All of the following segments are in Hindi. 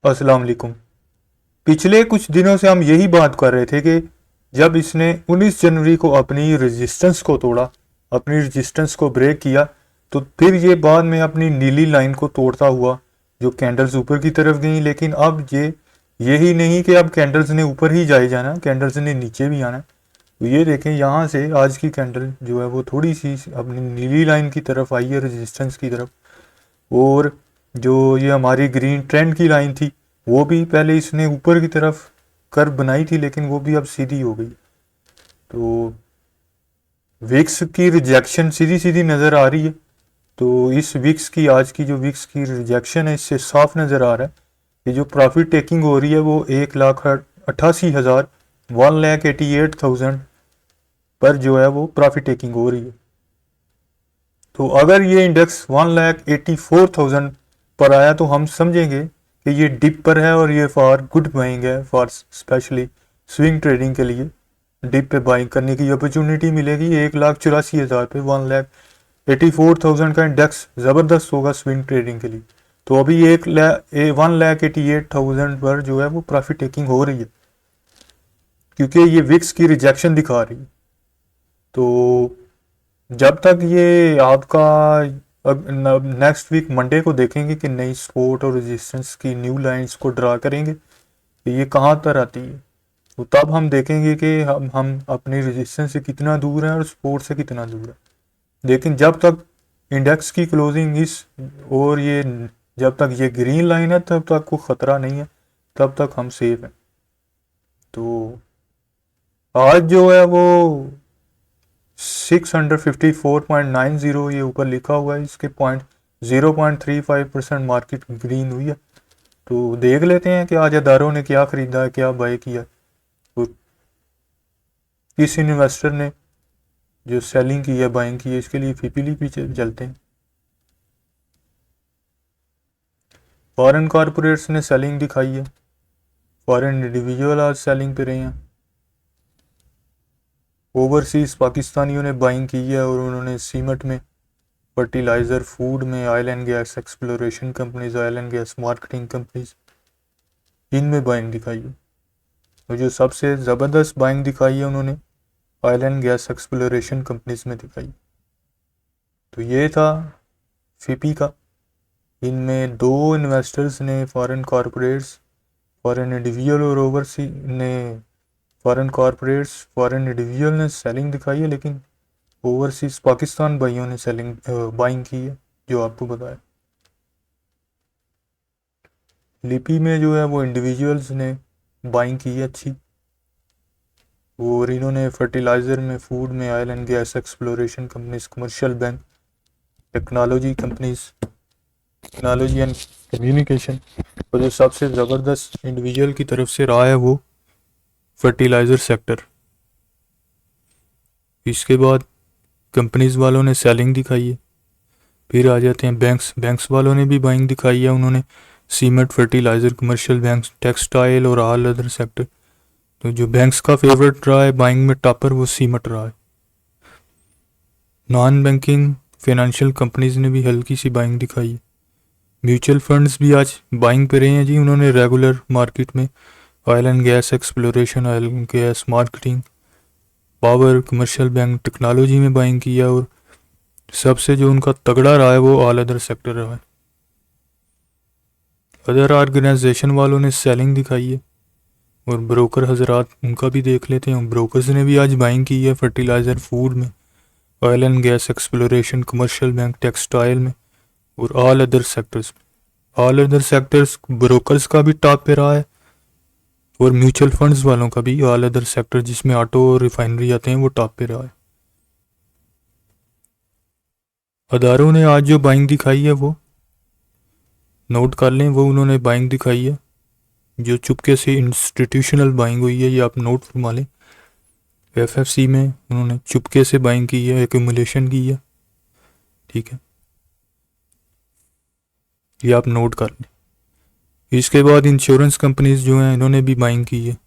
अस्सलाम वालेकुम। पिछले कुछ दिनों से हम यही बात कर रहे थे कि जब इसने 19 जनवरी को अपनी रेजिस्टेंस को तोड़ा, अपनी रेजिस्टेंस को ब्रेक किया, तो फिर ये बाद में अपनी नीली लाइन को तोड़ता हुआ जो कैंडल्स ऊपर की तरफ गई। लेकिन अब ये यही नहीं कि अब कैंडल्स ने ऊपर ही जाए जाना, कैंडल्स ने नीचे भी आना। तो ये देखें, यहाँ से आज की कैंडल जो है वो थोड़ी सी अपनी नीली लाइन की तरफ आई है, रेजिस्टेंस की तरफ। और जो ये हमारी ग्रीन ट्रेंड की लाइन थी, वो भी पहले इसने ऊपर की तरफ कर्व बनाई थी, लेकिन वो भी अब सीधी हो गई। तो विक्स की रिजेक्शन सीधी सीधी नज़र आ रही है। तो इस विक्स की, आज की जो विक्स की रिजेक्शन है, इससे साफ नज़र आ रहा है कि जो प्रॉफिट टेकिंग हो रही है वो 1,88,000 1,88,000 पर जो है वो प्रॉफिट टेकिंग हो रही है। तो अगर ये इंडेक्स 1,84,000 पर आया तो हम समझेंगे कि ये डिप पर है और ये फॉर गुड बाइंग है, फॉर स्पेशली स्विंग ट्रेडिंग के लिए डिप पे बाइंग करने की अपॉर्चुनिटी मिलेगी। 1,84,000 पे 1,84,000 का इंडेक्स ज़बरदस्त होगा स्विंग ट्रेडिंग के लिए। तो अभी 1,88,000 पर जो है वो प्रॉफिट टेकिंग हो रही है, क्योंकि ये विक्स की रिजेक्शन दिखा रही है। तो जब तक ये आपका नेक्स्ट वीक मंडे को देखेंगे कि नई सपोर्ट और रेजिस्टेंस की न्यू लाइंस को ड्रा करेंगे कि ये कहाँ पर आती है, तो तब हम देखेंगे कि हम अपनी रेजिस्टेंस से कितना दूर है और सपोर्ट से कितना दूर है। लेकिन जब तक इंडेक्स की क्लोजिंग इस और ये जब तक ये ग्रीन लाइन है तब तक कोई ख़तरा नहीं है, तब तक हम सेफ हैं। तो आज जो है वो 654.90 ये ऊपर लिखा हुआ है, इसके 0.35% मार्केट ग्रीन हुई है। तो देख लेते हैं कि आज अदारों ने क्या खरीदा है, क्या बाय किया, तो किस इन्वेस्टर ने जो सेलिंग की है, बाइंग की है, इसके लिए पीपीली पीछे चलते हैं। फॉरेन कॉरपोरेट्स ने सेलिंग दिखाई है, फॉरेन इंडिविजुअल आज सेलिंग पे रहे हैं। ओवरसीज पाकिस्तानियों ने बाइंग की है और उन्होंने सीमेंट में, फर्टिलाइज़र, फूड में, oil and gas exploration companies, oil and gas marketing companies, इनमें बाइंग दिखाई है। और जो सबसे ज़बरदस्त बाइंग दिखाई है उन्होंने oil and gas exploration companies में दिखाई। तो ये था फिपी का। इनमें दो इन्वेस्टर्स ने, फॉरेन कॉरपोरेट्स, फॉरेन इंडिविजुअल और ओवरसी ने, फॉरेन कॉरपोरेट्स, फॉरेन इंडिविजुअल ने सेलिंग दिखाई है, लेकिन ओवरसीज पाकिस्तान भाइयों ने सेलिंग बाइंग की है, जो आपको बताया। लिपि में जो है वो इंडिविजुअल्स ने बाइंग की है अच्छी, और इन्होंने फर्टिलाइज़र में, फूड में, oil and gas exploration companies, commercial bank, technology companies, technology and communication. और जो सबसे ज़बरदस्त इंडिविजुअल की तरफ से रहा है वो फर्टिलाइज़र सेक्टर। इसके बाद कंपनीज वालों ने सेलिंग दिखाई है। फिर आ जाते हैं बैंक्स, बैंक्स वालों ने भी बाइंग दिखाई है। उन्होंने cement, fertiliser, commercial bank, textile और ऑल अदर सेक्टर। तो जो बैंक्स का फेवरेट रहा है बाइंग में टॉपर, वो सीमेंट रहा है। नॉन बैंकिंग फाइनेंशियल कंपनीज ने भी हल्की सी बाइंग दिखाई है। म्यूचुअल फंड्स भी आज बाइंग पे रहे हैं जी। उन्होंने रेगुलर मार्केट में oil and gas exploration, oil and gas marketing, power, commercial bank, technology में बाइंग किया। और सबसे जो उनका तगड़ा रहा है वो ऑल अदर सेक्टर रहा है। अदर ऑर्गेनाइजेशन वालों ने सेलिंग दिखाई है। और ब्रोकर हजरात, उनका भी देख लेते हैं। ब्रोकर्स ने भी आज बाइंग की है फर्टिलाइज़र, फूड में, oil and gas exploration, commercial bank, textile में और ऑल अदर सेक्टर्स में। ऑल अदर सेक्टर्स ब्रोकर्स का भी टॉप पे रहा है, और म्यूचुअल फंड्स वालों का भी ऑल अदर सेक्टर, जिसमें ऑटो और रिफाइनरी आते हैं, वो टॉप पे रहा है। अदारों ने आज जो बाइंग दिखाई है वो नोट कर लें, वो उन्होंने बाइंग दिखाई है जो चुपके से इंस्टीट्यूशनल बाइंग हुई है, ये आप नोट फरमा लें। एफएफसी में उन्होंने चुपके से बाइंग की है, एक्यूमुलेशन की है, ठीक है, ये आप नोट कर लें। इसके बाद इंश्योरेंस कंपनीज जो हैं, इन्होंने भी बाइंग की है।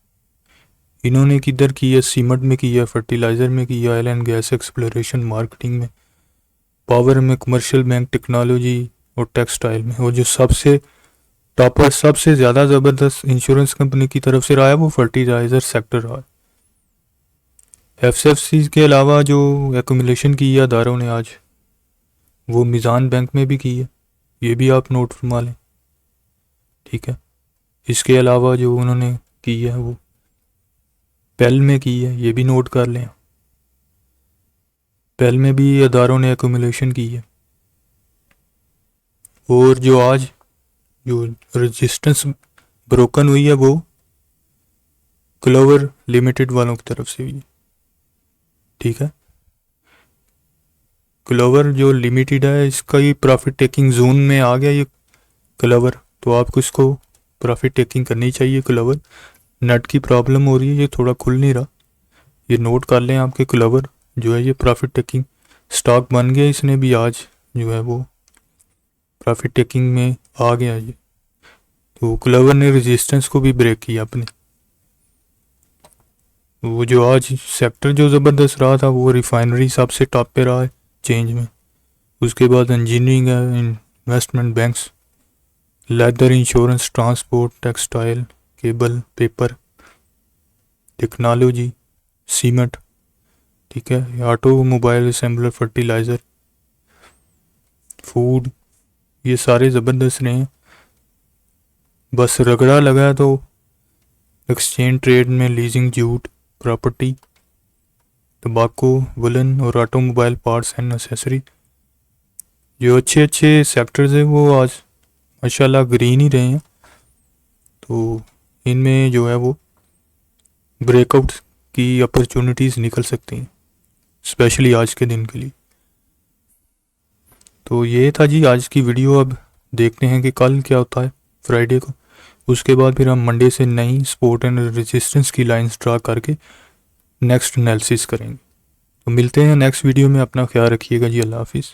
इन्होंने किधर की है? सीमेंट में की है, फर्टिलाइज़र में की है, oil and gas exploration marketing में, पावर में, कमर्शियल बैंक, टेक्नोलॉजी और टेक्सटाइल में। और जो सबसे टॉपर सबसे ज़्यादा ज़बरदस्त इंश्योरेंस कंपनी की तरफ से रहा है वो फर्टिलाइज़र सेक्टर रहा है। एफसीएफसी के अलावा जो एकुमुलेशन की है अदारों ने आज, वो मीज़ान बैंक में भी की है, ये भी आप नोट फरमा लें, ठीक है। इसके अलावा जो उन्होंने की है वो पेल में की है, ये भी नोट कर लें। पेल में भी अदारों ने एकुमुलेशन की है। और जो आज जो रेजिस्टेंस ब्रोकन हुई है वो क्लोवर लिमिटेड वालों की तरफ से हुई है, ठीक है। क्लोवर जो लिमिटेड है इसका ही प्रॉफिट टेकिंग जोन में आ गया ये क्लोवर, तो आपको इसको प्रॉफिट टेकिंग करनी चाहिए। क्लोवर नेट की प्रॉब्लम हो रही है, ये थोड़ा खुल नहीं रहा, ये नोट कर लें आपके। क्लोवर जो है ये प्रॉफिट टेकिंग स्टॉक बन गया, इसने भी आज जो है वो प्रॉफिट टेकिंग में आ गया ये। तो क्लोवर ने रेजिस्टेंस को भी ब्रेक किया अपने। वो जो आज सेक्टर जो ज़बरदस्त रहा था वो रिफाइनरी सबसे टॉप पे रहा है चेंज में, उसके बाद इंजीनियरिंग है, investment banks, leather, insurance, transport, textile, cable, paper, technology, cement, ठीक है, automobile assembler, fertiliser, food, ये सारे ज़बरदस्त रहे हैं। बस रगड़ा लगा तो एक्सचेंज ट्रेड में leasing, jute, property, tobacco, woollen और ऑटोमोबाइल पार्ट्स एंड एसेसरी, जो अच्छे अच्छे सेक्टर्स हैं वो आज माशाल्लाह ग्रीन ही रहे हैं। तो इनमें जो है वो ब्रेकआउट की अपॉर्चुनिटीज़ निकल सकती हैं, स्पेशली आज के दिन के लिए। तो ये था जी आज की वीडियो। अब देखते हैं कि कल क्या होता है फ्राइडे को, उसके बाद फिर हम मंडे से नई सपोर्ट एंड रेजिस्टेंस की लाइंस ड्रा करके नेक्स्ट एनालिसिस करेंगे। तो मिलते हैं नेक्स्ट वीडियो में, अपना ख्याल रखिएगा जी, अल्लाह हाफिज़।